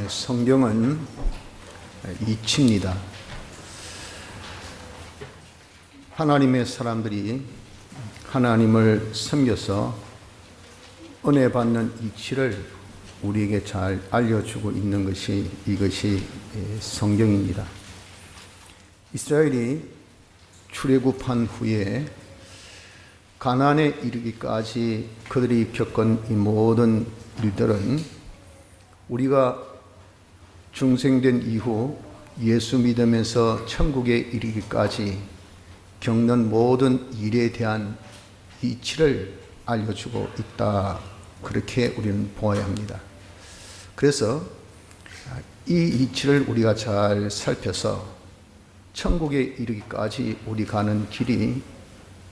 성경은 이치입니다. 하나님의 사람들이 하나님을 섬겨서 은혜 받는 이치를 우리에게 잘 알려주고 있는 것이 이것이 성경입니다. 이스라엘이 출애굽한 후에 가나안에 이르기까지 그들이 겪은 이 모든 일들은 우리가 중생된 이후 예수 믿으면서 천국에 이르기까지 겪는 모든 일에 대한 이치를 알려주고 있다. 그렇게 우리는 보아야 합니다. 그래서 이 이치를 우리가 잘 살펴서 천국에 이르기까지 우리 가는 길이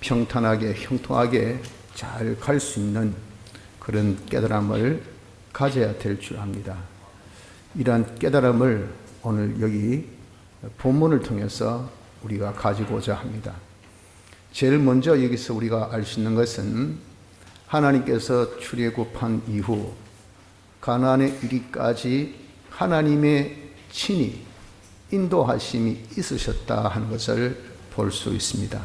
평탄하게 형통하게 잘 갈 수 있는 그런 깨달음을 가져야 될 줄 압니다. 이러한 깨달음을 오늘 여기 본문을 통해서 우리가 가지고자 합니다. 제일 먼저 여기서 우리가 알 수 있는 것은 하나님께서 출애굽한 이후 가나안에 이르기까지 하나님의 친히 인도하심이 있으셨다 하는 것을 볼 수 있습니다.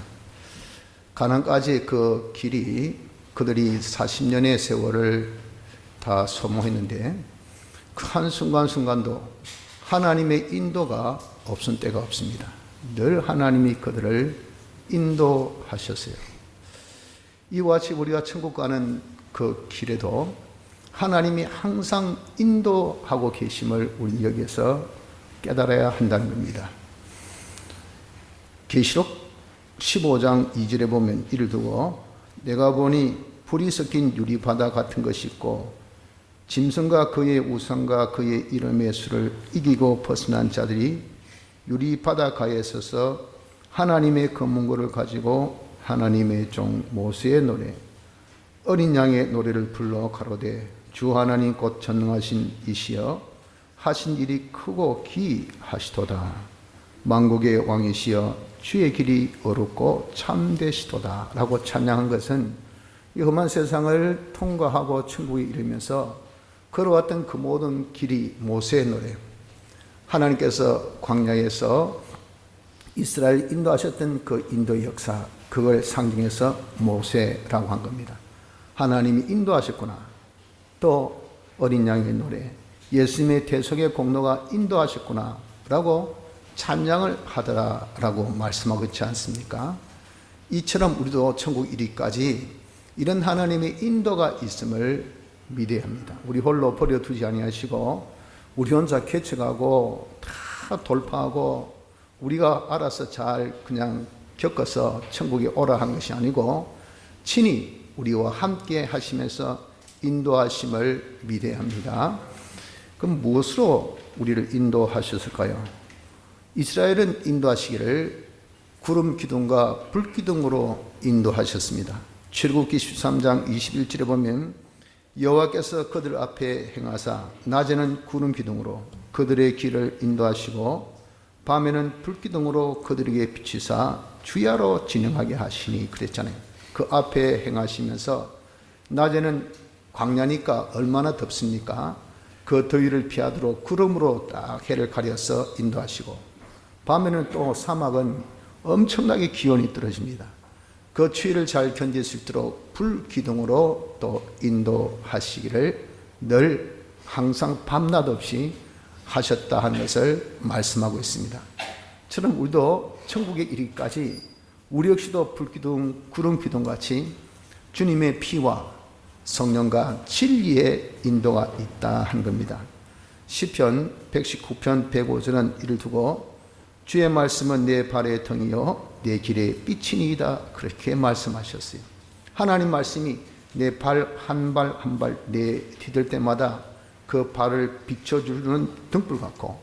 가나안까지 그 길이 그들이 40년의 세월을 다 소모했는데 그 한순간순간도 하나님의 인도가 없은 때가 없습니다. 늘 하나님이 그들을 인도하셨어요. 이와 같이 우리가 천국 가는 그 길에도 하나님이 항상 인도하고 계심을 우리 여기서 깨달아야 한다는 겁니다. 계시록 15장 2절에 보면 이를 두고 내가 보니 불이 섞인 유리바다 같은 것이 있고 짐승과 그의 우상과 그의 이름의 수를 이기고 벗어난 자들이 유리바다가에 서서 하나님의 검문고를 가지고 하나님의 종 모세의 노래 어린 양의 노래를 불러 가로되 주 하나님 곧 전능하신 이시여 하신 일이 크고 기이하시도다. 만국의 왕이시여 주의 길이 어렵고 참되시도다 라고 찬양한 것은 이 험한 세상을 통과하고 천국에 이르면서 걸어왔던 그 모든 길이 모세의 노래, 하나님께서 광야에서 이스라엘 인도하셨던 그 인도 역사, 그걸 상징해서 모세라고 한 겁니다. 하나님이 인도하셨구나. 또 어린 양의 노래, 예수님의 대속의 공로가 인도하셨구나 라고 찬양을 하더라라고 말씀하고 있지 않습니까? 이처럼 우리도 천국 이르기까지 이런 하나님의 인도가 있음을 믿어야 합니다. 우리 홀로 버려두지 아니하시고 우리 혼자 개척하고 다 돌파하고 우리가 알아서 잘 그냥 겪어서 천국에 오라 한 것이 아니고 친히 우리와 함께 하시면서 인도하심을 믿어야 합니다. 그럼 무엇으로 우리를 인도하셨을까요? 이스라엘은 인도하시기를 구름 기둥과 불 기둥으로 인도하셨습니다. 출애굽기 13장 21절에 보면 여호와께서 그들 앞에 행하사 낮에는 구름 기둥으로 그들의 길을 인도하시고 밤에는 불 기둥으로 그들에게 비치사 주야로 진행하게 하시니 그랬잖아요. 그 앞에 행하시면서 낮에는 광야니까 얼마나 덥습니까? 그 더위를 피하도록 구름으로 딱 해를 가려서 인도하시고 밤에는 또 사막은 엄청나게 기온이 떨어집니다. 그 추위를 잘 견딜 수 있도록 불 기둥으로 또 인도하시기를 늘 항상 밤낮 없이 하셨다 하는 것을 말씀하고 있습니다. 처럼 우리도 천국에 이르기까지 우리 역시도 불 기둥, 구름 기둥 같이 주님의 피와 성령과 진리의 인도가 있다 하는 겁니다. 시편 119편 105절은 이를 두고 주의 말씀은 내 발의 등이요 내 길의 빛이니이다 그렇게 말씀하셨어요. 하나님 말씀이 내 발 한 발 한 발 내 디딜 때마다 그 발을 비춰주는 등불 같고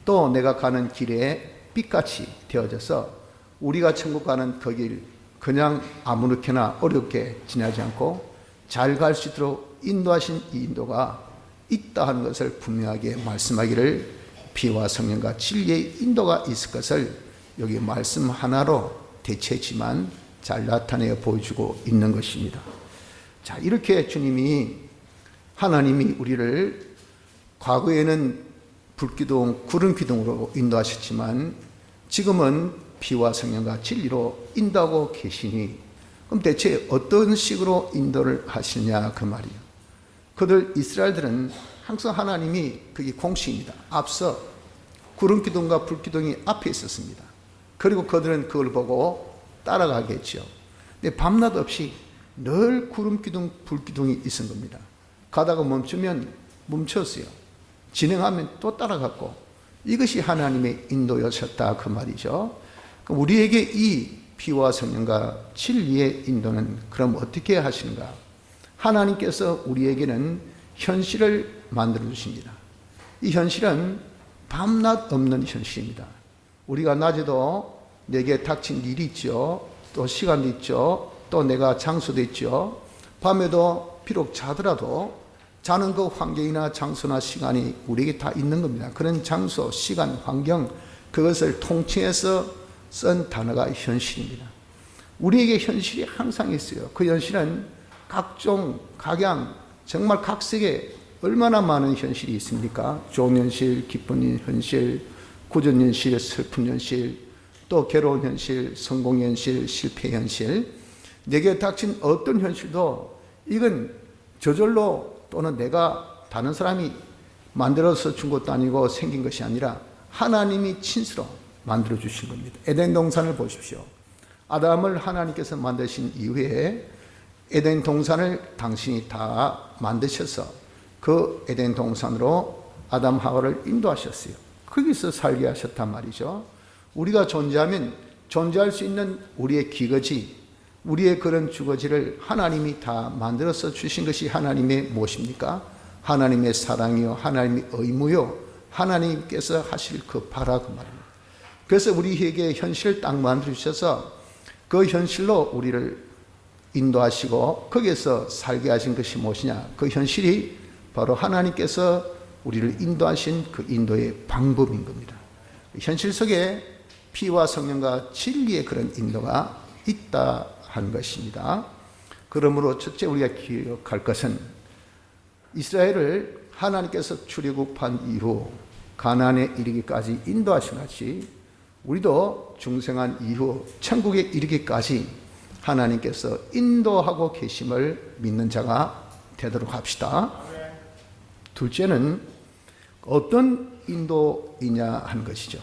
또 내가 가는 길에 빛같이 되어져서 우리가 천국 가는 그 길 그냥 아무렇게나 어렵게 지나지 않고 잘 갈 수 있도록 인도하신 이 인도가 있다 하는 것을 분명하게 말씀하기를 피와 성령과 진리의 인도가 있을 것을 여기 말씀 하나로 대체지만 잘 나타내어 보여주고 있는 것입니다. 자, 이렇게 주님이 하나님이 우리를 과거에는 불기둥, 구름기둥으로 인도하셨지만 지금은 피와 성령과 진리로 인도하고 계시니 그럼 대체 어떤 식으로 인도를 하시냐 그 말이에요. 그들 이스라엘들은 항상 하나님이 그게 공식입니다. 앞서 구름기둥과 불기둥이 앞에 있었습니다. 그리고 그들은 그걸 보고 따라가겠죠. 근데 밤낮 없이 늘 구름기둥, 불기둥이 있은 겁니다. 가다가 멈추면 멈췄어요. 진행하면 또 따라갔고 이것이 하나님의 인도였었다 그 말이죠. 우리에게 이 피와 성령과 진리의 인도는 그럼 어떻게 하시는가? 하나님께서 우리에게는 현실을 만들어 주십니다. 이 현실은 밤낮 없는 현실입니다. 우리가 낮에도 내게 닥친 일이 있죠. 또 시간도 있죠. 또 내가 장소도 있죠. 밤에도 비록 자더라도 자는 그 환경이나 장소나 시간이 우리에게 다 있는 겁니다. 그런 장소, 시간, 환경 그것을 통칭해서 쓴 단어가 현실입니다. 우리에게 현실이 항상 있어요. 그 현실은 각종, 각양, 정말 각색의 얼마나 많은 현실이 있습니까? 좋은 현실, 기쁜 현실, 굳은 현실, 슬픈 현실, 또 괴로운 현실, 성공 현실, 실패 현실. 내게 닥친 어떤 현실도 이건 저절로 또는 내가 다른 사람이 만들어서 준 것도 아니고 생긴 것이 아니라 하나님이 친수로 만들어 주신 겁니다. 에덴 동산을 보십시오. 아담을 하나님께서 만드신 이후에 에덴 동산을 당신이 다 만드셔서 그 에덴 동산으로 아담 하와를 인도하셨어요. 거기서 살게 하셨단 말이죠. 우리가 존재하면 존재할 수 있는 우리의 기거지, 우리의 그런 주거지를 하나님이 다 만들어서 주신 것이 하나님의 무엇입니까? 하나님의 사랑이요, 하나님의 의무요, 하나님께서 하실 그 바라 그 말입니다. 그래서 우리에게 현실을 딱 만들어 주셔서 그 현실로 우리를 인도하시고 거기에서 살게 하신 것이 무엇이냐? 그 현실이 바로 하나님께서 우리를 인도하신 그 인도의 방법인 겁니다. 현실 속에 피와 성령과 진리의 그런 인도가 있다 하는 것입니다. 그러므로 첫째 우리가 기억할 것은 이스라엘을 하나님께서 출애굽한 이후 가나안에 이르기까지 인도하신 같이 우리도 중생한 이후 천국에 이르기까지 하나님께서 인도하고 계심을 믿는 자가 되도록 합시다. 둘째는 어떤 인도이냐 하는 것이죠.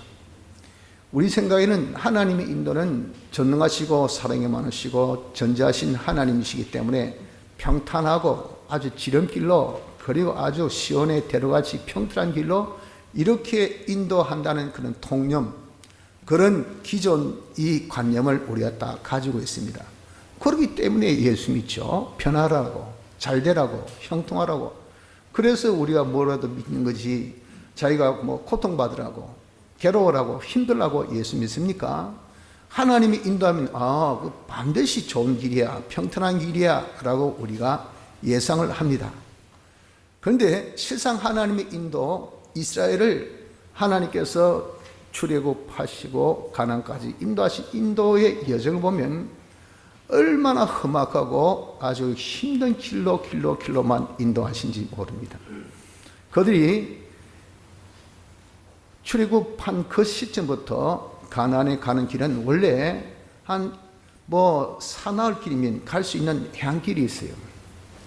우리 생각에는 하나님의 인도는 전능하시고 사랑이 많으시고 전지하신 하나님이시기 때문에 평탄하고 아주 지름길로 그리고 아주 시온의 대로같이 평탄한 길로 이렇게 인도한다는 그런 통념, 그런 기존 이 관념을 우리가 다 가지고 있습니다. 그렇기 때문에 예수 믿죠. 변화라고, 잘되라고, 형통하라고. 그래서 우리가 뭐라도 믿는 거지 자기가 뭐 고통받으라고, 괴로워라고, 힘들라고 예수 믿습니까? 하나님이 인도하면 그 반드시 좋은 길이야, 평탄한 길이야 라고 우리가 예상을 합니다. 그런데 실상 하나님의 인도, 이스라엘을 하나님께서 출애굽하시고 가나안까지 인도하신 인도의 여정을 보면 얼마나 험악하고 아주 힘든 길로만 인도하신지 모릅니다. 그들이 출애굽한 그 시점부터 가나안에 가는 길은 원래 한 사나흘 길이면 갈 수 있는 해안길이 있어요.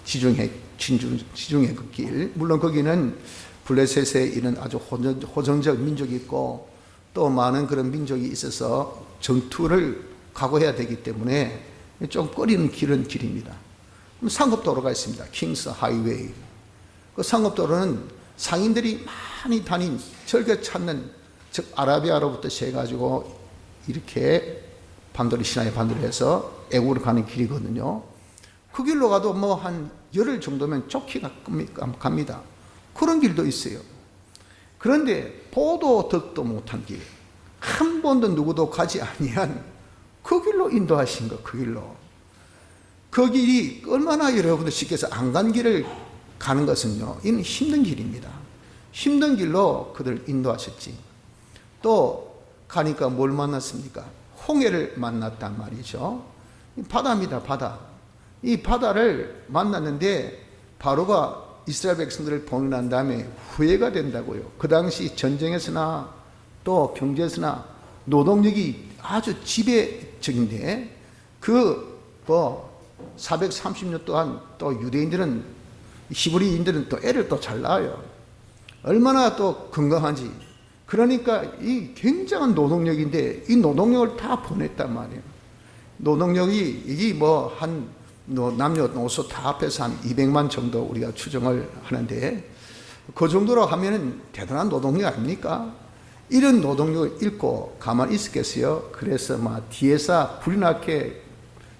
지중해 그 길. 물론 거기는 블레셋에 이런 아주 호전적 민족이 있고 또 많은 그런 민족이 있어서 전투를 각오해야 되기 때문에 좀 꺼리는 길입니다. 상급도로가 있습니다. 킹스 하이웨이. 그 상급도로는 상인들이 많이 다닌 즐겨 찾는, 즉 아라비아로부터 시작해가지고 이렇게 시나이 반도를 해서 애국으로 가는 길이거든요. 그 길로 가도 한 열흘 정도면 쫓기가 갑니다. 그런 길도 있어요. 그런데 보도 듣도 못한 길, 한 번도 누구도 가지 아니한 그 길로 인도하신 거, 그 길로. 그 길이 얼마나 여러분들 쉽게 해서 안 간 길을 가는 것은요, 이는 힘든 길입니다. 힘든 길로 그들을 인도하셨지. 또 가니까 뭘 만났습니까? 홍해를 만났단 말이죠. 바다입니다, 바다. 이 바다를 만났는데 바로가 이스라엘 백성들을 보내고 난 다음에 후회가 된다고요. 그 당시 전쟁에서나 또 경제에서나 노동력이 아주 지배적인데 그 430년 동안 또 유대인들은 히브리인들은 또 애를 또 잘 낳아요. 얼마나 또 건강한지. 그러니까 이 굉장한 노동력인데 이 노동력을 다 보냈단 말이에요. 노동력이 이게 남녀노소 다 합해서 한 200만 정도 우리가 추정을 하는데 그 정도로 하면은 대단한 노동력 아닙니까? 이런 노동력을 잃고 가만히 있었겠어요? 그래서 뒤에서 불이 나게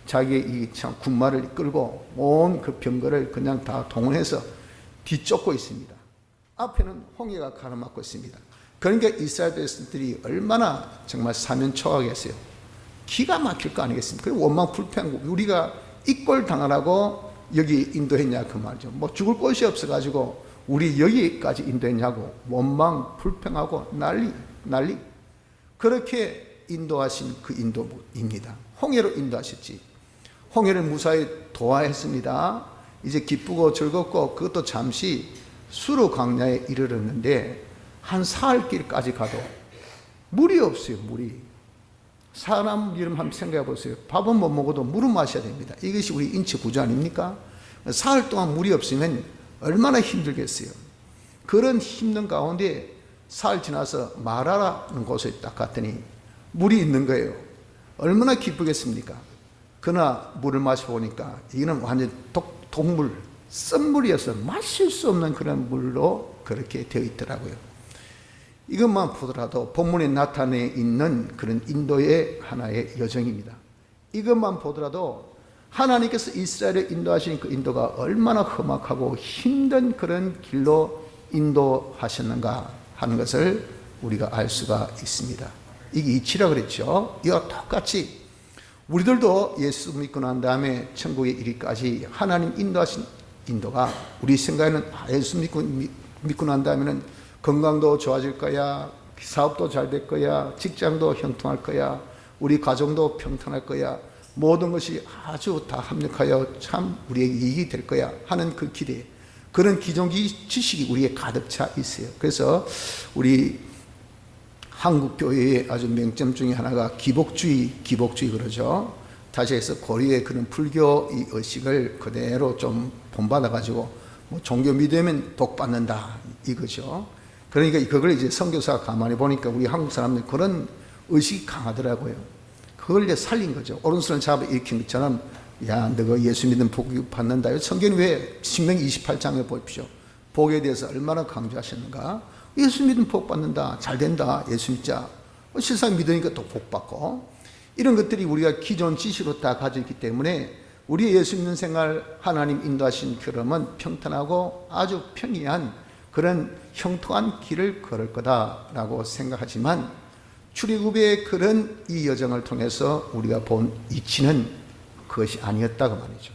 자기의 이 참 군마를 끌고 온 그 병거를 그냥 다 동원해서 뒤쫓고 있습니다. 앞에는 홍해가 가로막고 있습니다. 그러니까 이스라엘 백성들이 얼마나 정말 사면초가겠어요. 기가 막힐 거 아니겠습니까? 그리고 원망 불평하고 우리가 이 꼴 당하라고 여기 인도했냐 그 말이죠. 죽을 곳이 없어가지고 우리 여기까지 인도했냐고 원망 불평하고 난리. 그렇게 인도하신 그 인도입니다. 홍해로 인도하셨지. 홍해를 무사히 도하했습니다. 이제 기쁘고 즐겁고 그것도 잠시 수르 광야에 이르렀는데 한 사흘 길까지 가도 물이 없어요. 물이. 사람 이름 한번 생각해 보세요. 밥은 못 먹어도 물은 마셔야 됩니다. 이것이 우리 인체 구조 아닙니까? 사흘 동안 물이 없으면 얼마나 힘들겠어요. 그런 힘든 가운데 사흘 지나서 마라라는 곳에 딱 갔더니 물이 있는 거예요. 얼마나 기쁘겠습니까? 그러나 물을 마셔보니까 이거는 완전 독물, 쓴물이어서 마실 수 없는 그런 물로 그렇게 되어 있더라고요. 이것만 보더라도 본문에 나타내 있는 그런 인도의 하나의 여정입니다. 이것만 보더라도 하나님께서 이스라엘을 인도하신 그 인도가 얼마나 험악하고 힘든 그런 길로 인도하셨는가 하는 것을 우리가 알 수가 있습니다. 이게 이치라 그랬죠. 이와 똑같이 우리들도 예수 믿고 난 다음에 천국에 이르기까지 하나님 인도하신 인도가 우리 생각에는 예수 믿고 난 다음에는 건강도 좋아질 거야, 사업도 잘 될 거야, 직장도 형통할 거야, 우리 가정도 평탄할 거야, 모든 것이 아주 다 합력하여 참 우리에게 이익이 될 거야 하는 그 기대, 그런 기존기 지식이 우리에 가득 차 있어요. 그래서 우리 한국 교회의 아주 명점 중에 하나가 기복주의 그러죠. 다시 해서 고려의 그런 불교 이 의식을 그대로 좀 본받아 가지고 종교 믿으면 복 받는다 이거죠. 그러니까 그걸 이제 선교사가 가만히 보니까 우리 한국 사람들 그런 의식이 강하더라고요. 그걸 이제 살린 거죠. 오른손을 잡아 일으킨 것처럼 야, 너가 예수 믿으면 복 받는다. 성경이 왜 신명기 28장에 보십시오. 복에 대해서 얼마나 강조하셨는가. 예수 믿으면 복 받는다. 잘 된다. 예수 믿자. 실상 믿으니까 또 복 받고. 이런 것들이 우리가 기존 지식으로 다 가지고 있기 때문에 우리 예수 믿는 생활 하나님 인도하신 그러면 평탄하고 아주 평이한 그런 형통한 길을 걸을 거다라고 생각하지만 출애굽의 그런 이 여정을 통해서 우리가 본 이치는 그것이 아니었다고 말이죠.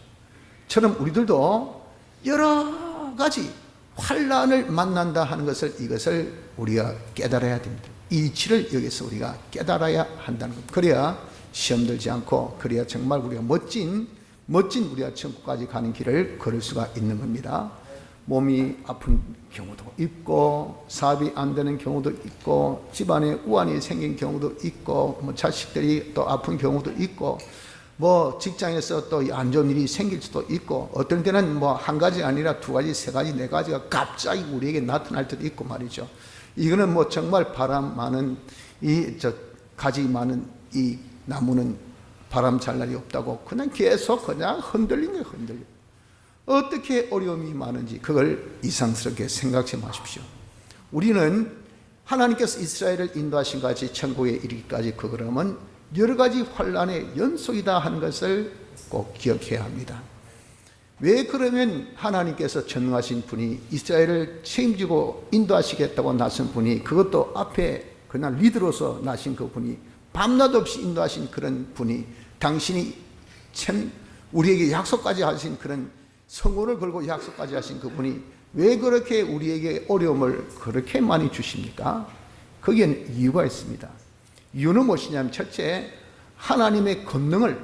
처럼 우리들도 여러 가지 환난을 만난다 하는 것을 이것을 우리가 깨달아야 됩니다. 이 이치를 여기서 우리가 깨달아야 한다는 것. 그래야 시험 들지 않고 그래야 정말 우리가 멋진 우리가 천국까지 가는 길을 걸을 수가 있는 겁니다. 몸이 아픈 경우도 있고 사업이 안 되는 경우도 있고 집안에 우환이 생긴 경우도 있고 자식들이 또 아픈 경우도 있고 직장에서 또 안 좋은 일이 생길 수도 있고 어떤 때는 한 가지 아니라 두 가지, 세 가지, 네 가지가 갑자기 우리에게 나타날 때도 있고 말이죠. 이거는 정말 바람 많은 가지 많은 이 나무는 바람 잘 날이 없다고 그냥 계속 그냥 흔들린 거예요. 흔들려. 어떻게 어려움이 많은지 그걸 이상스럽게 생각지 마십시오. 우리는 하나님께서 이스라엘을 인도하신 같이 천국에 이르기까지 그러면 여러 가지 환난의 연속이다 하는 것을 꼭 기억해야 합니다. 왜 그러면 하나님께서 전능하신 분이 이스라엘을 책임지고 인도하시겠다고 나선 분이 그것도 앞에 그냥 리더로서 나신 그 분이 밤낮 없이 인도하신 그런 분이 당신이 참 우리에게 약속까지 하신 그런 성호를 걸고 약속까지 하신 그분이 왜 그렇게 우리에게 어려움을 그렇게 많이 주십니까? 거기에는 이유가 있습니다. 이유는 무엇이냐면 첫째, 하나님의 권능을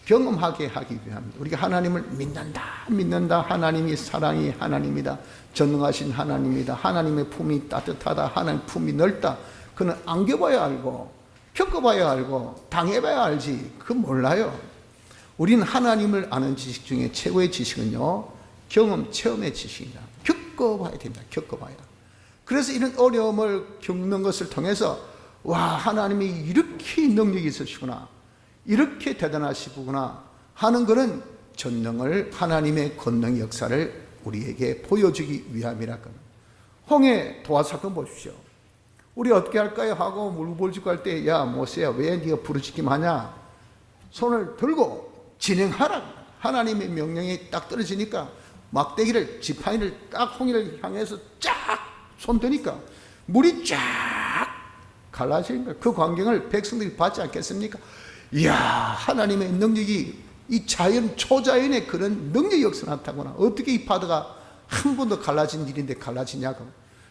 경험하게 하기 위함입니다. 우리가 하나님을 믿는다. 하나님이 사랑이 하나님이다. 전능하신 하나님이다. 하나님의 품이 따뜻하다. 하나님의 품이 넓다. 그는 안겨봐야 알고 겪어봐야 알고 당해봐야 알지. 그건 몰라요. 우리는 하나님을 아는 지식 중에 최고의 지식은요, 경험, 체험의 지식이다. 겪어봐야 됩니다. 겪어봐야. 그래서 이런 어려움을 겪는 것을 통해서 와, 하나님이 이렇게 능력이 있으시구나, 이렇게 대단하시구나 하는 것은 전능을, 하나님의 권능 역사를 우리에게 보여주기 위함이라. 홍해 도화 사건 보십시오. 우리 어떻게 할까요? 하고 물부짖고 할 때, 야 모세야, 왜 네가 부르짖기만 하냐? 손을 들고 진행하라. 하나님의 명령이 딱 떨어지니까 막대기를, 지팡이를 딱 홍해를 향해서 쫙 손드니까 물이 쫙 갈라지는 거예요. 그 광경을 백성들이 봤지 않겠습니까? 이야, 하나님의 능력이, 이 자연, 초자연의 그런 능력이 역사 나타나구나. 어떻게 이 바다가 한 번도 갈라진 일인데 갈라지냐고.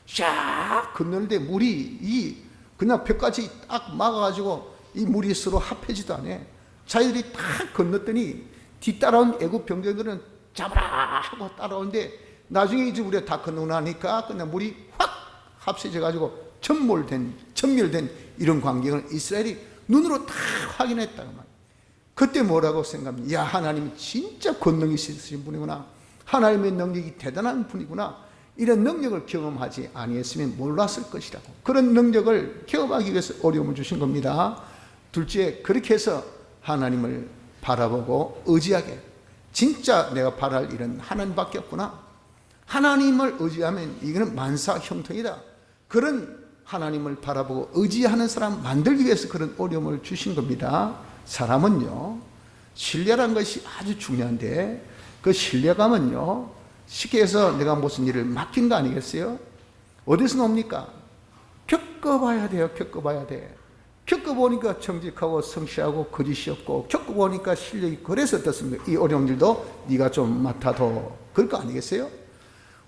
쫙 건너는데 물이 그냥 벽까지 딱 막아가지고 이 물이 서로 합해지도 않아. 자기들이 딱 건넜더니 뒤따라온 애국 병정들은 잡아라 하고 따라오는데, 나중에 이제 우리가 다 건너고 나니까 그냥 물이 확 합쳐져가지고 전멸된 이런 광경을 이스라엘이 눈으로 다 확인했다고 말이에요. 그때 뭐라고 생각합니까? 야, 하나님이 진짜 권능이 있으신 분이구나. 하나님의 능력이 대단한 분이구나. 이런 능력을 경험하지 아니했으면 몰랐을 것이라고. 그런 능력을 경험하기 위해서 어려움을 주신 겁니다. 둘째, 그렇게 해서 하나님을 바라보고 의지하게. 진짜 내가 바랄 일은 하나님밖에 없구나. 하나님을 의지하면 이거는 만사 형통이다. 그런 하나님을 바라보고 의지하는 사람 만들기 위해서 그런 어려움을 주신 겁니다. 사람은요, 신뢰라는 것이 아주 중요한데, 그 신뢰감은요, 쉽게 해서 내가 무슨 일을 맡긴 거 아니겠어요? 어디서 놉니까? 겪어봐야 돼요. 겪어봐야 돼. 겪어보니까 정직하고 성실하고 거짓이 없고, 겪어보니까 실력이. 그래서 어떻습니까? 이 어려운 일도 네가 좀 맡아도, 그럴 거 아니겠어요?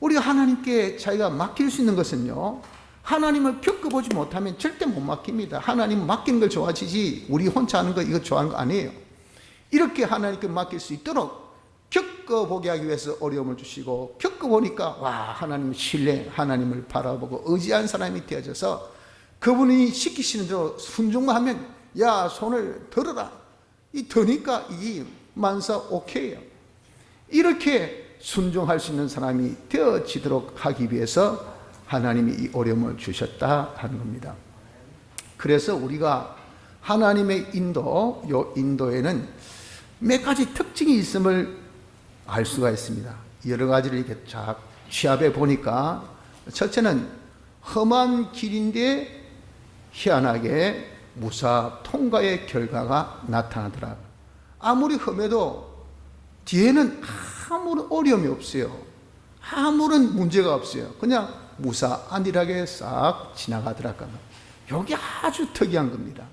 우리가 하나님께 자기가 맡길 수 있는 것은요, 하나님을 겪어보지 못하면 절대 못 맡깁니다. 하나님 맡기는 걸 좋아하시지 우리 혼자 하는 거 이거 좋아하는 거 아니에요. 이렇게 하나님께 맡길 수 있도록 겪어보게 하기 위해서 어려움을 주시고, 겪어보니까 와, 하나님 신뢰, 하나님을 바라보고 의지한 사람이 되어져서 그분이 시키시는 대로 순종만 하면, 야 손을 들어라, 이 드니까 이 만사 오케이예요. 이렇게 순종할 수 있는 사람이 되어지도록 하기 위해서 하나님이 이 어려움을 주셨다 하는 겁니다. 그래서 우리가 하나님의 인도, 이 인도에는 몇 가지 특징이 있음을 알 수가 있습니다. 여러 가지를 이렇게 쫙 취합해 보니까, 첫째는 험한 길인데 희한하게 무사 통과의 결과가 나타나더라. 아무리 험해도 뒤에는 아무런 어려움이 없어요. 아무런 문제가 없어요. 그냥 무사 안일하게 싹 지나가더라고요. 이게 아주 특이한 겁니다.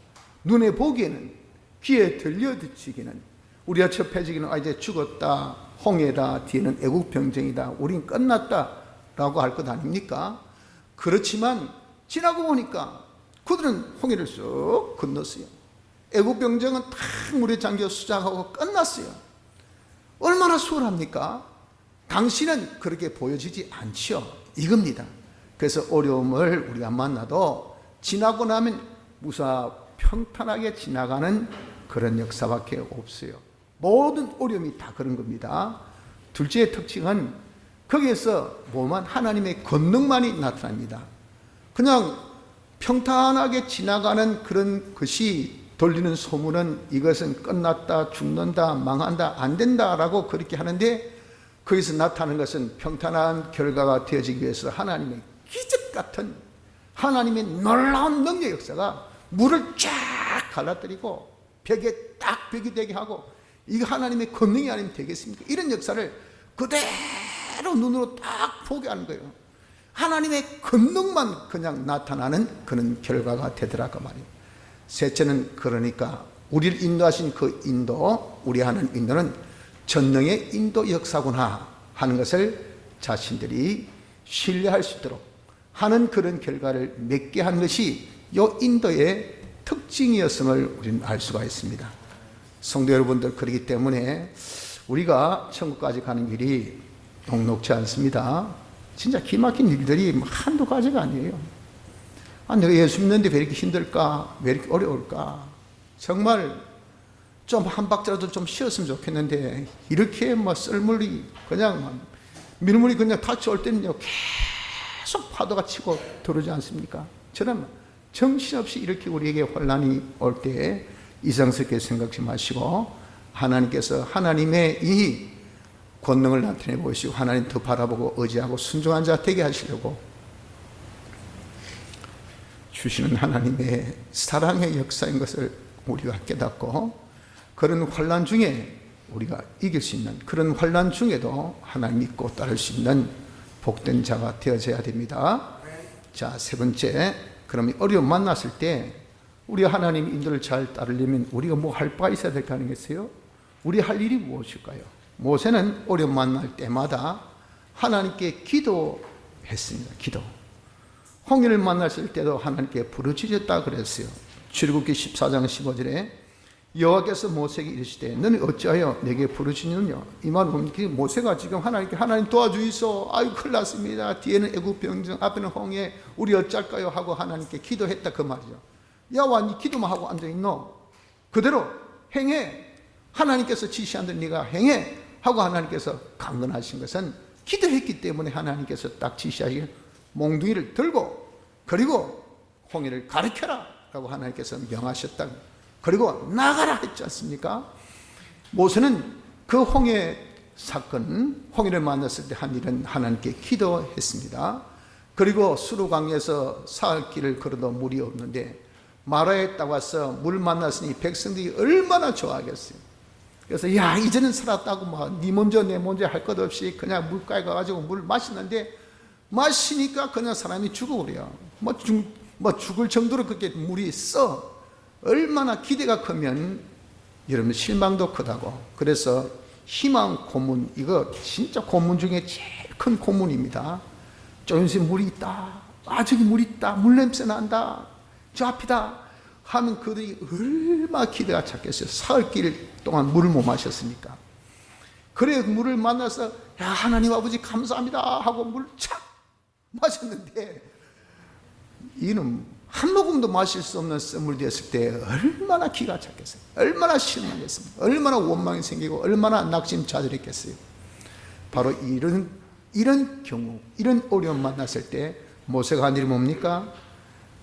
눈에 보기에는, 귀에 들려지기는, 우리가 접해지기는 아, 이제 죽었다, 홍해다, 뒤에는 애국병정이다, 우린 끝났다 라고 할 것 아닙니까? 그렇지만 지나고 보니까 그들은 홍해를 쑥 건넜어요. 애국병정은 탁 물에 잠겨 수장하고 끝났어요. 얼마나 수월합니까? 당신은 그렇게 보여지지 않지요. 이겁니다. 그래서 어려움을 우리가 만나도 지나고 나면 무사 평탄하게 지나가는 그런 역사밖에 없어요. 모든 어려움이 다 그런 겁니다. 둘째의 특징은 거기에서 뭐만 하나님의 권능만이 나타납니다. 그냥 평탄하게 지나가는 그런 것이, 돌리는 소문은 이것은 끝났다, 죽는다, 망한다, 안 된다라고 그렇게 하는데, 거기서 나타나는 것은 평탄한 결과가 되어지기 위해서 하나님의 기적 같은 하나님의 놀라운 능력 역사가 물을 쫙 갈라뜨리고 벽에 딱 벽이 되게 하고, 이거 하나님의 권능이 아니면 되겠습니까? 이런 역사를 그대로 눈으로 딱 보게 하는 거예요. 하나님의 권능만 그냥 나타나는 그런 결과가 되더라고 말이에요. 셋째는, 그러니까 우리를 인도하신 그 인도, 우리 하는 인도는 전능의 인도 역사구나 하는 것을 자신들이 신뢰할 수 있도록 하는 그런 결과를 맺게 한 것이 이 인도의 특징이었음을 우리는 알 수가 있습니다. 성도 여러분들, 그렇기 때문에 우리가 천국까지 가는 길이 녹록지 않습니다. 진짜 기막힌 일들이 한두 가지가 아니에요. 내가 예수 믿는데 왜 이렇게 힘들까? 왜 이렇게 어려울까? 정말 좀 한 박자라도 좀 쉬었으면 좋겠는데 이렇게 썰물이 그냥 밀물이 그냥 닫혀올 때는요 계속 파도가 치고 들어오지 않습니까? 저는 정신없이 이렇게 우리에게 혼란이 올 때 이상스럽게 생각지 마시고 하나님께서 하나님의 이 권능을 나타내 보시고 하나님 더 바라보고 의지하고 순종한 자 되게 하시려고 주시는 하나님의 사랑의 역사인 것을 우리가 깨닫고 그런 환난 중에 우리가 이길 수 있는, 그런 환난 중에도 하나님 믿고 따를 수 있는 복된 자가 되어져야 됩니다. 자, 세 번째, 그러면 어려움 만났을 때 우리 하나님 인도를 잘 따르려면 우리가 뭐 할 바가 있어야 될 거 아니겠어요? 우리 할 일이 무엇일까요? 모세는 어려움 만날 때마다 하나님께 기도했습니다. 기도. 홍해를 만났을 때도 하나님께 부르짖었다 그랬어요. 출애굽기 14장 15절에 여호와께서 모세에게 이르시되 너는 어찌하여 내게 부르짖느냐? 이 말은 뭡니까? 모세가 지금 하나님께 하나님 도와주이소. 아유 큰일 났습니다. 뒤에는 애굽 병정, 앞에는 홍해. 우리 어쩔까요? 하고 하나님께 기도했다 그 말이죠. 야와 니 기도만 하고 앉아있노? 그대로 행해. 하나님께서 지시한 대로 네가 행해 하고 하나님께서 강건하신 것은 기도했기 때문에 하나님께서 딱 지시하시길 몽둥이를 들고 그리고 홍해를 가르쳐라 라고 하나님께서 명하셨다. 그리고 나가라 했지 않습니까? 모세는 그 홍해 사건, 홍해를 만났을 때 한 일은 하나님께 기도했습니다. 그리고 수르강에서 사흘 길을 걸어도 물이 없는데 마라에 딱 와서 물 만났으니 백성들이 얼마나 좋아하겠어요. 그래서 야 이제는 살았다고 막 네 먼저 내 먼저 할 것 없이 그냥 물가에 가가지고 물 마시는데 마시니까 그냥 사람이 죽어버려요. 죽을 정도로 그렇게 물이 써. 얼마나 기대가 크면 여러분 실망도 크다고. 그래서 희망 고문, 이거 진짜 고문 중에 제일 큰 고문입니다. 조금씩 물이 있다, 저기 물이 있다, 물 냄새 난다, 저 앞이다 하면 그들이 얼마나 기대가 찼겠어요. 사흘길 동안 물을 못 마셨으니까. 그래 물을 만나서 야 하나님 아버지 감사합니다 하고 물을 착 마셨는데 이는 한 모금도 마실 수 없는 썰물 되었을 때 얼마나 기가 찼겠어요. 얼마나 실망했습니까? 얼마나 원망이 생기고 얼마나 낙심좌절했겠어요. 바로 이런 경우, 이런 어려움 만났을 때 모세가 한 일이 뭡니까?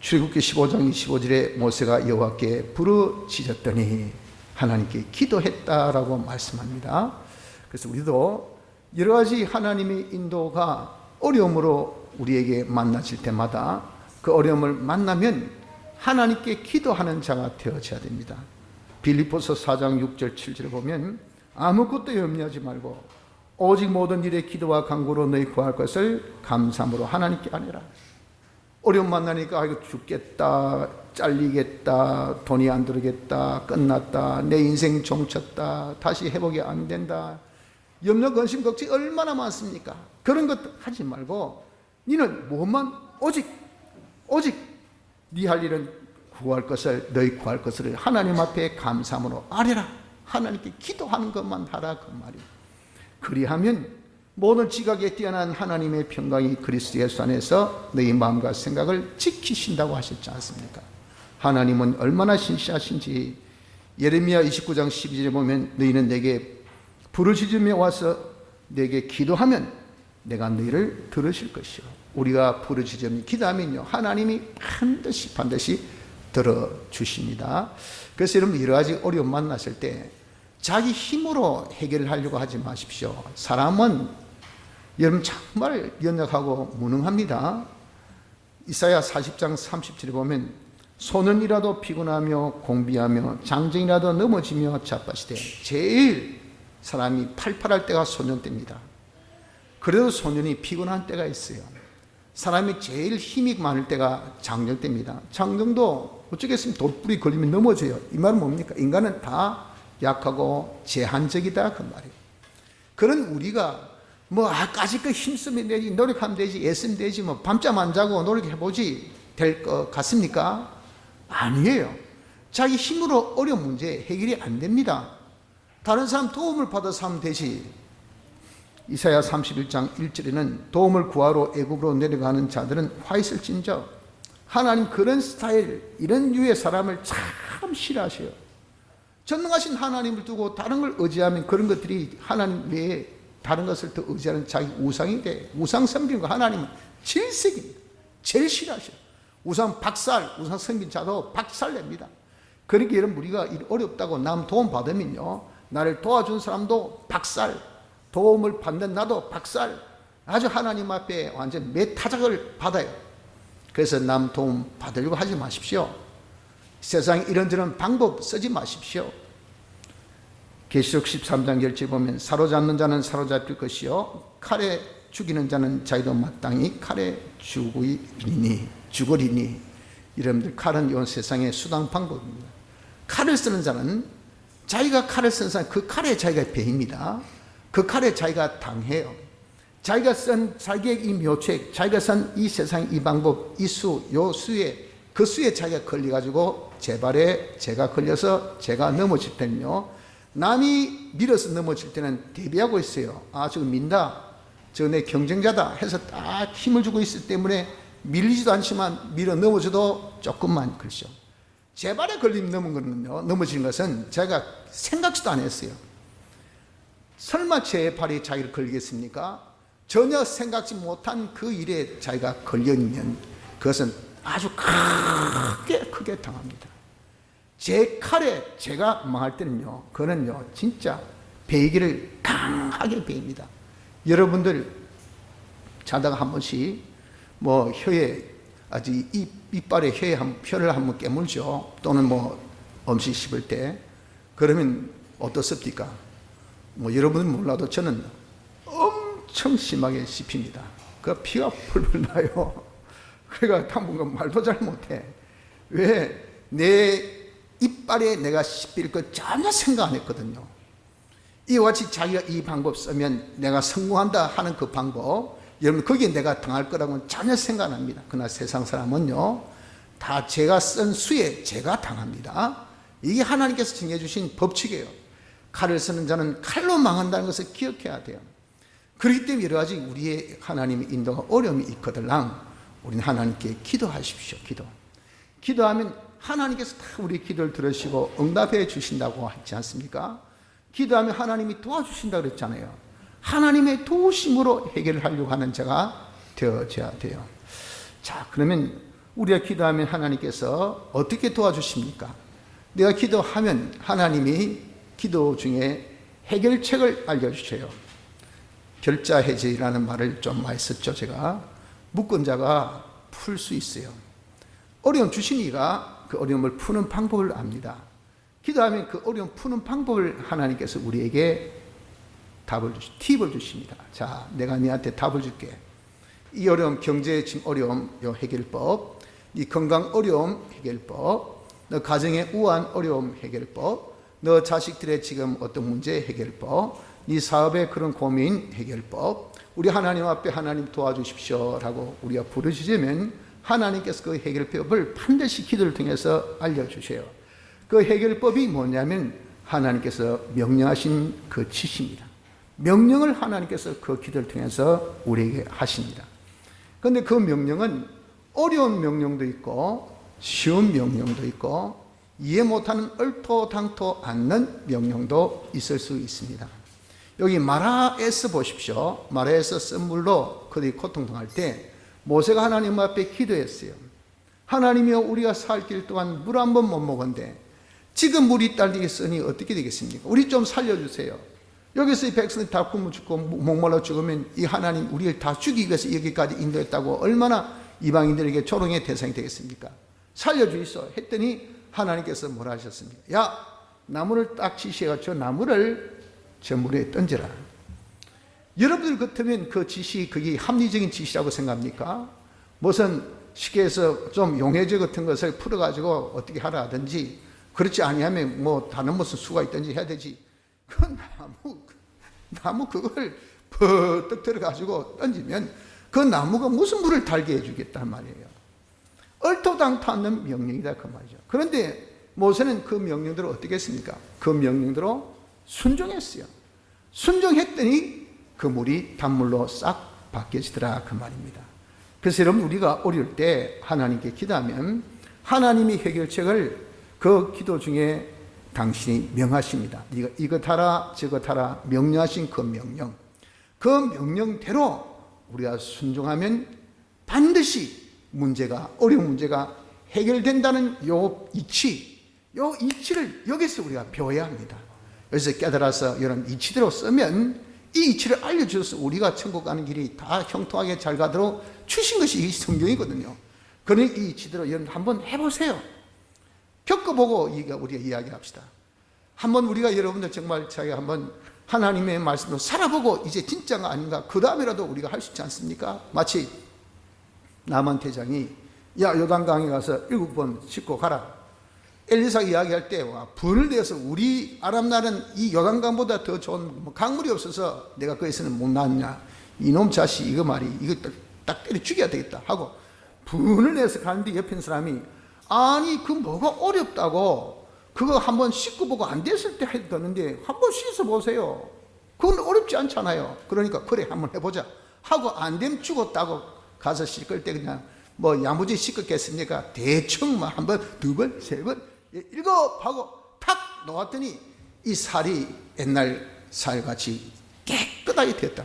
출애굽기 15장 25절에 모세가 여호와께 부르짖었더니 하나님께 기도했다라고 말씀합니다. 그래서 우리도 여러 가지 하나님의 인도가 어려움으로 우리에게 만나질 때마다 그 어려움을 만나면 하나님께 기도하는 자가 되어져야 됩니다. 빌립보서 4장 6절 7절에 보면 아무것도 염려하지 말고 오직 모든 일에 기도와 간구로 너희 구할 것을 감사함으로 하나님께 아뢰라. 어려움 만나니까 이거 죽겠다, 잘리겠다, 돈이 안 들어겠다, 끝났다, 내 인생 종쳤다, 다시 회복이 안 된다. 염려, 근심, 걱정이 얼마나 많습니까? 그런 것 하지 말고 너는 뭐만 오직 네 할 일은 구할 것을 너희 구할 것을 하나님 앞에 감사함으로 아뢰라. 하나님께 기도하는 것만 하라 그 말이에요. 그리하면 모든 지각에 뛰어난 하나님의 평강이 그리스도 예수 안에서 너희 마음과 생각을 지키신다고 하셨지 않습니까? 하나님은 얼마나 신실하신지 예레미야 29장 12절에 보면 너희는 내게 부르짖으며 와서 내게 기도하면 내가 너희를 들으실 것이요. 우리가 부르짖으며 기도하면요 하나님이 반드시 들어주십니다. 그래서 여러분 여러 가지 어려움 만났을 때 자기 힘으로 해결을 하려고 하지 마십시오. 사람은 여러분 정말 연약하고 무능합니다. 이사야 40장 30절에 보면 소년이라도 피곤하며 공비하며 장정이라도 넘어지며 자빠지되 제일 사람이 팔팔할 때가 소년 때입니다. 그래도 소년이 피곤한 때가 있어요. 사람이 제일 힘이 많을 때가 장정 때입니다. 장정도 어쩌겠습니까? 돌뿌리 걸리면 넘어져요. 이 말은 뭡니까? 인간은 다 약하고 제한적이다 그 말이에요. 그런 우리가 까짓 거 힘쓰면 되지, 노력하면 되지, 애쓰면 되지, 밤잠 안 자고 노력해보지 될 것 같습니까? 아니에요. 자기 힘으로 어려운 문제 해결이 안 됩니다. 다른 사람 도움을 받아서 하면 되지. 이사야 31장 1절에는 도움을 구하러 애굽으로 내려가는 자들은 화 있을진저. 하나님 그런 스타일, 이런 류의 사람을 참 싫어하셔요. 전능하신 하나님을 두고 다른 걸 의지하면 그런 것들이 하나님 외에 다른 것을 더 의지하는 자기 우상이 돼. 우상 섬기는 거 하나님은 질색입니다. 제일 싫어하셔요. 우상 박살, 우상 섬긴 자도 박살냅니다. 그러니까 여러분, 우리가 어렵다고 남 도움 받으면요, 나를 도와준 사람도 박살, 도움을 받는 나도 박살, 아주 하나님 앞에 완전 매타작을 받아요. 그래서 남 도움 받으려고 하지 마십시오. 세상에 이런저런 방법 쓰지 마십시오. 계시록 13장 10절 보면 사로잡는 자는 사로잡힐 것이요 칼에 죽이는 자는 자기도 마땅히 칼에 죽으리니. 여러분들, 칼은 이 세상의 수단 방법입니다. 칼을 쓰는 자는 자기가 칼을 쓰는 사람, 그 칼에 자기가 배입니다. 그 칼에 자기가 당해요. 자기가 쓴 자기의 이 묘책, 자기가 쓴 이 세상 이 방법, 이 수, 요 수에, 그 수에 자기가 걸려가지고 제 발에 제가 걸려서 제가 넘어질 때는요, 남이 밀어서 넘어질 때는 대비하고 있어요. 아, 저거 민다, 저 내 경쟁자다 해서 딱 힘을 주고 있기 때문에 밀리지도 않지만 밀어 넘어져도 조금만 걸죠. 제 발에 걸리면 넘어지는 것은 제가 생각지도 안 했어요. 설마 제 발이 자기를 걸리겠습니까? 전혀 생각지 못한 그 일에 자기가 걸려있면 그것은 아주 크게 당합니다. 제 칼에 제가 망할 때는요, 그거는요, 진짜 베기를 강하게 베입니다. 여러분들 자다가 한 번씩 뭐 혀에, 아주 이빨에 혀를 한번 깨물죠. 또는 뭐 음식 씹을 때. 그러면 어떻습니까? 뭐 여러분은 몰라도 저는 엄청 심하게 씹힙니다. 그 피가 풀풀 나요. 그러니까 당분간 말도 잘 못해. 왜? 내 이빨에 내가 씹힐 거 전혀 생각 안 했거든요. 이와 같이 자기가 이 방법 쓰면 내가 성공한다 하는 그 방법, 여러분 거기에 내가 당할 거라고는 전혀 생각 안 합니다. 그러나 세상 사람은요, 다 제가 쓴 수에 제가 당합니다. 이게 하나님께서 정해주신 법칙이에요. 칼을 쓰는 자는 칼로 망한다는 것을 기억해야 돼요. 그렇기 때문에 여러 가지 우리의 하나님의 인도가 어려움이 있거들랑 우리는 하나님께 기도하십시오. 기도하면 하나님께서 다 우리 기도를 들으시고 응답해 주신다고 하지 않습니까? 기도하면 하나님이 도와주신다고 그랬잖아요. 하나님의 도우심으로 해결을 하려고 하는 자가 되어져야 돼요. 자, 그러면 우리가 기도하면 하나님께서 어떻게 도와주십니까? 내가 기도하면 하나님이 기도 중에 해결책을 알려주셔요. 결자해제라는 말을 좀 많이 썼죠. 제가 묶은 자가 풀 수 있어요. 어려움 주신 이가 그 어려움을 푸는 방법을 압니다. 기도하면 그 어려움 푸는 방법을 하나님께서 우리에게 팁을 주십니다. 자, 내가 너한테 답을 줄게. 이 어려움, 경제 어려움 요 해결법, 네 건강 어려움 해결법, 너 가정의 우한 어려움 해결법, 너 자식들의 지금 어떤 문제 해결법, 네 사업의 그런 고민 해결법, 우리 하나님 앞에 하나님 도와주십시오라고 우리가 부르짖으면 하나님께서 그 해결법을 반드시 기도를 통해서 알려주세요. 그 해결법이 뭐냐면 하나님께서 명령하신 그 지시입니다. 명령을 하나님께서 그 기도를 통해서 우리에게 하십니다. 그런데 그 명령은 어려운 명령도 있고 쉬운 명령도 있고 이해 못하는 얼토당토 않는 명령도 있을 수 있습니다. 여기 마라에서 보십시오. 마라에서 썸물로 그들이 고통당할 때 모세가 하나님 앞에 기도했어요. 하나님이여, 우리가 살 길 동안 물 한 번 못 먹었는데 지금 물이 딸리겠으니 어떻게 되겠습니까? 우리 좀 살려주세요. 여기서 이 백성이 다 굶어 죽고 목말라 죽으면 이 하나님 우리를 다 죽이기 위해서 여기까지 인도했다고 얼마나 이방인들에게 조롱의 대상이 되겠습니까? 살려주이소 했더니 하나님께서 뭐라 하셨습니까? 야, 나무를 딱 지시해가 저 나무를 저 물에 던져라. 여러분들 같으면 그 지시, 그게 합리적인 지시라고 생각합니까? 무슨 쉽게 해서 좀 용해제 같은 것을 풀어가지고 어떻게 하라 하든지, 그렇지 아니하면 뭐 다른 무슨 수가 있든지 해야 되지. 그 나무 그걸 버뜩 들어가지고 던지면 그 나무가 무슨 물을 달게 해주겠단 말이에요. 얼토당토 않는 명령이다 그 말이죠. 그런데 모세는 그 명령대로 어떻게 했습니까? 그 명령대로 순종했어요. 순종했더니 그 물이 단물로 싹 바뀌어지더라 그 말입니다. 그래서 여러분, 우리가 어려울 때 하나님께 기도하면 하나님이 해결책을 그 기도 중에 당신이 명하십니다. 이것 하라 저것 하라 명령하신 그 명령, 그 명령대로 우리가 순종하면 반드시 어려운 문제가 해결된다는 요 이치를 여기서 우리가 배워야 합니다. 여기서 깨달아서 이런 이치대로 쓰면 이 이치를 알려주셔서 우리가 천국 가는 길이 다 형통하게 잘 가도록 주신 것이 이 성경이거든요. 그러니 이 이치대로 여러분 한번 해보세요. 겪어보고 우리가 이야기합시다. 한번 우리가 여러분들 정말 자기가 한번 하나님의 말씀으로 살아보고 이제 진짜가 아닌가, 그 다음에라도 우리가 할 수 있지 않습니까? 마치 나만 대장이 야 요단강에 가서 7번 씻고 가라. 엘리사가 이야기할 때 와 분을 내서 우리 아람 나라는 이 요단강보다 더 좋은 강물이 없어서 내가 거기서는 못 나왔냐, 이놈 자식 이거 말이 이거 딱 때려 죽여야 되겠다 하고 분을 내서 가는데 옆에 있는 사람이 아니 그 뭐가 어렵다고, 그거 한번 씻고 보고 안 됐을 때 해도 되는데 한번 씻어 보세요. 그건 어렵지 않잖아요. 그러니까 그래 한번 해보자 하고 안 되면 죽었다고 가서 씻을 때 그냥 뭐 야무지 씻었겠습니까? 대충 뭐 한 번, 두 번, 세 번, 7 하고 탁 놓았더니 이 살이 옛날 살같이 깨끗하게 됐다.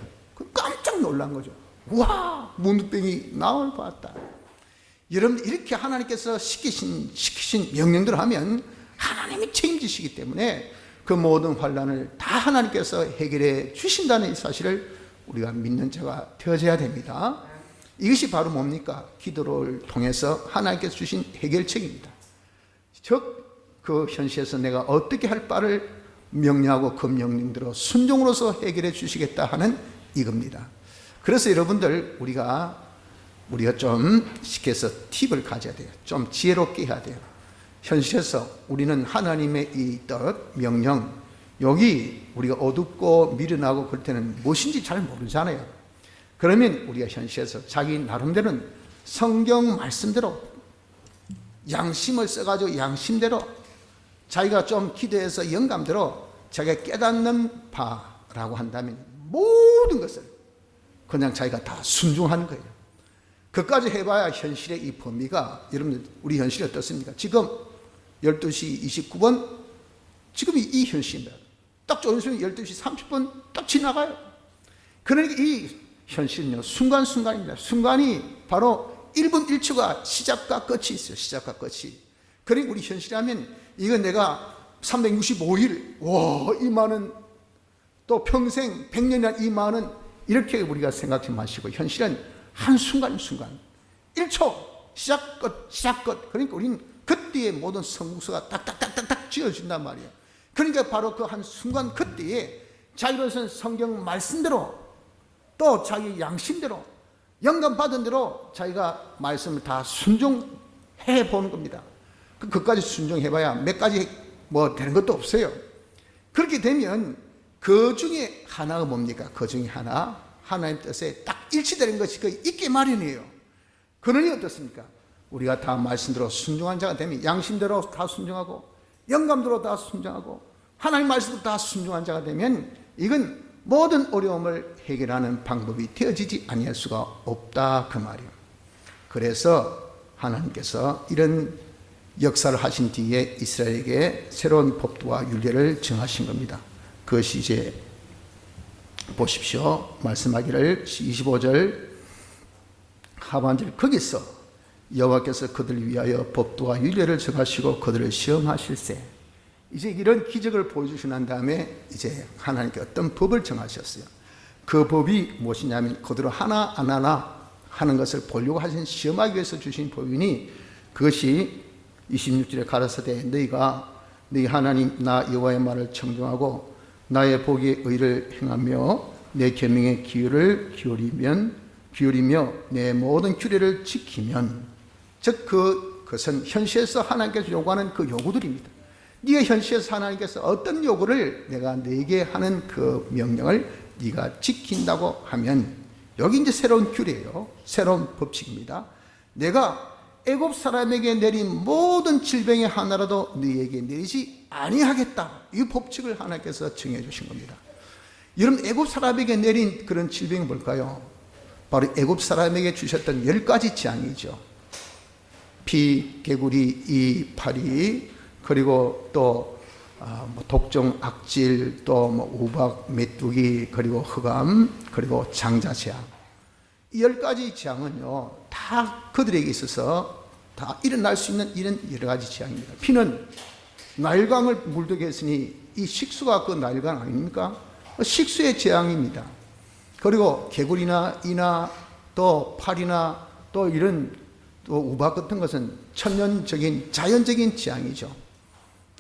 깜짝 놀란 거죠. 와, 문둥병이 나올 봤다. 여러분, 이렇게 하나님께서 시키신 명령대로 하면 하나님이 책임지시기 때문에 그 모든 환난을 다 하나님께서 해결해 주신다는 이 사실을 우리가 믿는 자가 되어져야 됩니다. 이것이 바로 뭡니까? 기도를 통해서 하나님께서 주신 해결책입니다. 즉 그 현실에서 내가 어떻게 할 바를 명령하고 그 명령대로 순종으로서 해결해 주시겠다 하는 이겁니다. 그래서 여러분들 우리가 좀 시켜서 팁을 가져야 돼요. 좀 지혜롭게 해야 돼요. 현실에서 우리는 하나님의 이 뜻, 명령, 여기 우리가 어둡고 미련하고 그럴 때는 무엇인지 잘 모르잖아요. 그러면 우리가 현실에서 자기 나름대로는 성경 말씀대로 양심을 써가지고 양심대로 자기가 좀 기도해서 영감대로 자기가 깨닫는 바라고 한다면 모든 것을 그냥 자기가 다 순종하는 거예요. 그까지 해봐야 현실의 이 범위가, 여러분들 우리 현실이 어떻습니까? 지금 12시 29분 지금이 이 현실입니다. 딱 좋은 순간 12시 30분 딱 지나가요. 그러니까 이 현실은요 순간순간입니다. 순간이 바로 1분 1초가 시작과 끝이 있어요. 시작과 끝이. 그러니까 우리 현실이라면 이건 내가 365일 이 많은 또 평생 100년이란 이 많은 이렇게 우리가 생각하지 마시고 현실은 한순간 1초 시작 끝. 그러니까 우리는 그때의 모든 성국서가 딱딱딱딱딱 지어진단 말이에요. 그러니까 바로 그 한순간 그때에 자기로서는 성경 말씀대로 또 자기 양심대로 영감 받은 대로 자기가 말씀을 다 순종해 보는 겁니다. 그까지 순종해봐야 몇 가지 뭐 되는 것도 없어요. 그렇게 되면 그 중에 하나가 뭡니까? 그 중에 하나님 뜻에 딱 일치되는 것이 그 있게 마련이에요. 그러니 어떻습니까? 우리가 다 말씀대로 순종한 자가 되면 양심대로 다 순종하고 영감대로 다 순종하고 하나님 말씀대로 다 순종한 자가 되면 이건 모든 어려움을 해결하는 방법이 되어지지 아니할 수가 없다 그 말이에요. 그래서 하나님께서 이런 역사를 하신 뒤에 이스라엘에게 새로운 법도와 율례를 정하신 겁니다. 그것이 이제 보십시오. 말씀하기를 25절 하반절 거기서 여호와께서 그들을 위하여 법도와 율례를 정하시고 그들을 시험하실세. 이제 이런 기적을 보여주시고 난 다음에 이제 하나님께 어떤 법을 정하셨어요. 그 법이 무엇이냐면 그대로 하나 안 하나 하는 것을 보려고 하신 시험하기 위해서 주신 법이니 그것이 26절에 가라사대 너희가 너희 하나님 나 여호와의 말을 청종하고 나의 보기의 의를 행하며 내 계명의 기울이며 내 모든 규례를 지키면 즉 그것은 현실에서 하나님께서 요구하는 그 요구들입니다. 네가 현실에서 하나님께서 어떤 요구를 내가 네게 하는 그 명령을 네가 지킨다고 하면 여기 이제 새로운 규례예요. 새로운 법칙입니다. 내가 애굽 사람에게 내린 모든 질병의 하나라도 너희에게 내리지 아니하겠다. 이 법칙을 하나님께서 정해 주신 겁니다. 여러분, 애굽 사람에게 내린 그런 질병이 뭘까요? 바로 애굽 사람에게 주셨던 10가지 재앙이죠. 피, 개구리, 이, 파리, 그리고 또 독종, 악질, 또 우박, 메뚜기, 그리고 흑암, 그리고 장자 재앙. 이 10가지 재앙은요, 다 그들에게 있어서 다 일어날 수 있는 이런 여러 가지 재앙입니다. 피는 나일강을 물들게 했으니 이 식수가 그 나일강 아닙니까? 식수의 재앙입니다. 그리고 개구리나 이나 또 파리나 또 이런 또 우박 같은 것은 천연적인 자연적인 재앙이죠.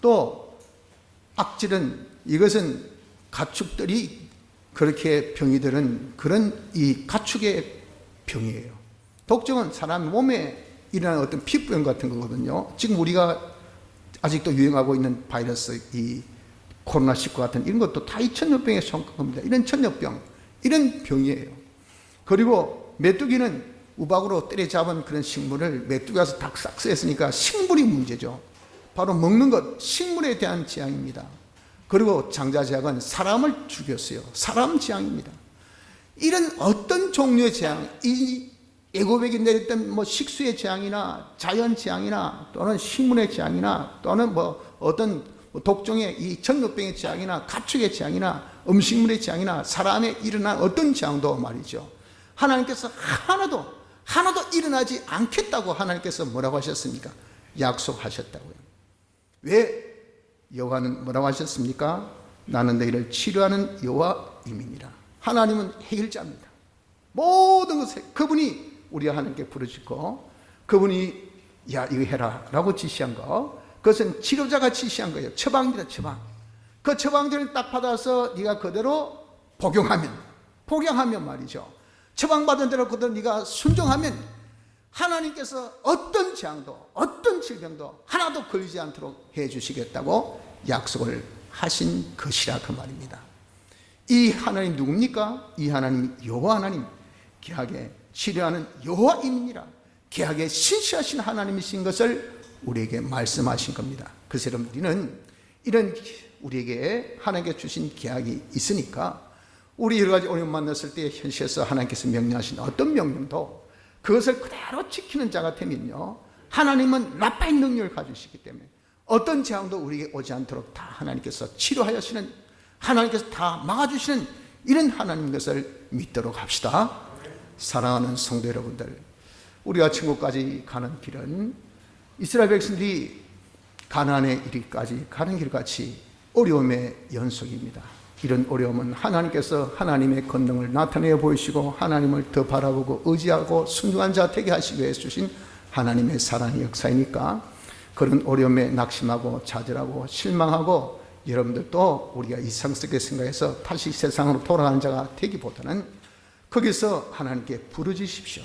또 악질은 이것은 가축들이 그렇게 병이 드는 그런 이 가축의 병이에요. 독종은 사람 몸에 일어나는 어떤 피부병 같은 거거든요. 지금 우리가 아직도 유행하고 있는 바이러스, 이 코로나19 같은 이런 것도 다 이 천연병에 속한 겁니다. 이런 천연병, 이런 병이에요. 그리고 메뚜기는 우박으로 때려잡은 그런 식물을 메뚜기가 와서 다 싹쓸이했으니까 식물이 문제죠. 바로 먹는 것, 식물에 대한 재앙입니다. 그리고 장자재앙은 사람을 죽였어요. 사람 재앙입니다. 이런 어떤 종류의 재앙, 이 애굽에게 내렸던 식수의 재앙이나 자연 재앙이나 또는 식물의 재앙이나 또는 어떤 독종의 이 전염병의 재앙이나 가축의 재앙이나 음식물의 재앙이나 사람에 일어난 어떤 재앙도 말이죠. 하나님께서 하나도 일어나지 않겠다고 하나님께서 뭐라고 하셨습니까? 약속하셨다고요. 왜? 여호와는 뭐라고 하셨습니까? 나는 너희를 치료하는 여호와임이니라. 하나님은 해결자입니다. 모든 것을 그분이 우리가 하나님께 부르짖고 그분이 야 이거 해라 라고 지시한 거, 그것은 치료자가 지시한 거예요. 처방이다, 처방. 그 처방전을 딱 받아서 네가 그대로 복용하면 말이죠, 처방받은 대로 그대로 네가 순종하면 하나님께서 어떤 재앙도 어떤 질병도 하나도 걸리지 않도록 해주시겠다고 약속을 하신 것이라 그 말입니다. 이 하나님 누굽니까? 이 하나님 여호와 하나님, 귀하게 치료하는 여호와임이니라. 귀하게 신실하신 하나님이신 것을 우리에게 말씀하신 겁니다. 그래서 우리는 이런 우리에게 하나님께 주신 계약이 있으니까 우리 여러 가지 어려움 만났을 때 현실에서 하나님께서 명령하신 어떤 명령도 그것을 그대로 지키는 자가 되면요, 하나님은 라파의 능력을 가지시기 때문에 어떤 재앙도 우리에게 오지 않도록 다 하나님께서 치료하시는, 하나님께서 다 막아주시는 이런 하나님 것을 믿도록 합시다. 사랑하는 성도 여러분들, 우리가 천국까지 가는 길은 이스라엘 백성들이 가나안에 이르기까지 가는 길같이 어려움의 연속입니다. 이런 어려움은 하나님께서 하나님의 권능을 나타내 보이시고 하나님을 더 바라보고 의지하고 순종한 자 되게 하시기 위해 주신 하나님의 사랑의 역사이니까 그런 어려움에 낙심하고 좌절하고 실망하고 여러분들도 우리가 이상스럽게 생각해서 다시 세상으로 돌아가는 자가 되기보다는 거기서 하나님께 부르짖으십시오.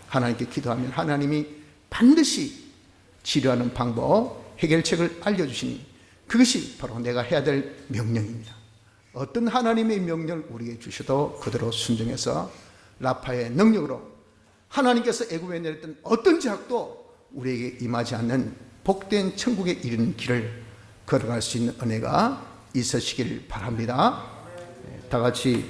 하나님께 기도하면 하나님이 반드시 치료하는 방법, 해결책을 알려주시니 그것이 바로 내가 해야 될 명령입니다. 어떤 하나님의 명령을 우리에게 주셔도 그대로 순종해서 라파의 능력으로 하나님께서 애굽에 내렸던 어떤 제약도 우리에게 임하지 않는 복된 천국에 이르는 길을 걸어갈 수 있는 은혜가 있으시길 바랍니다. 다 같이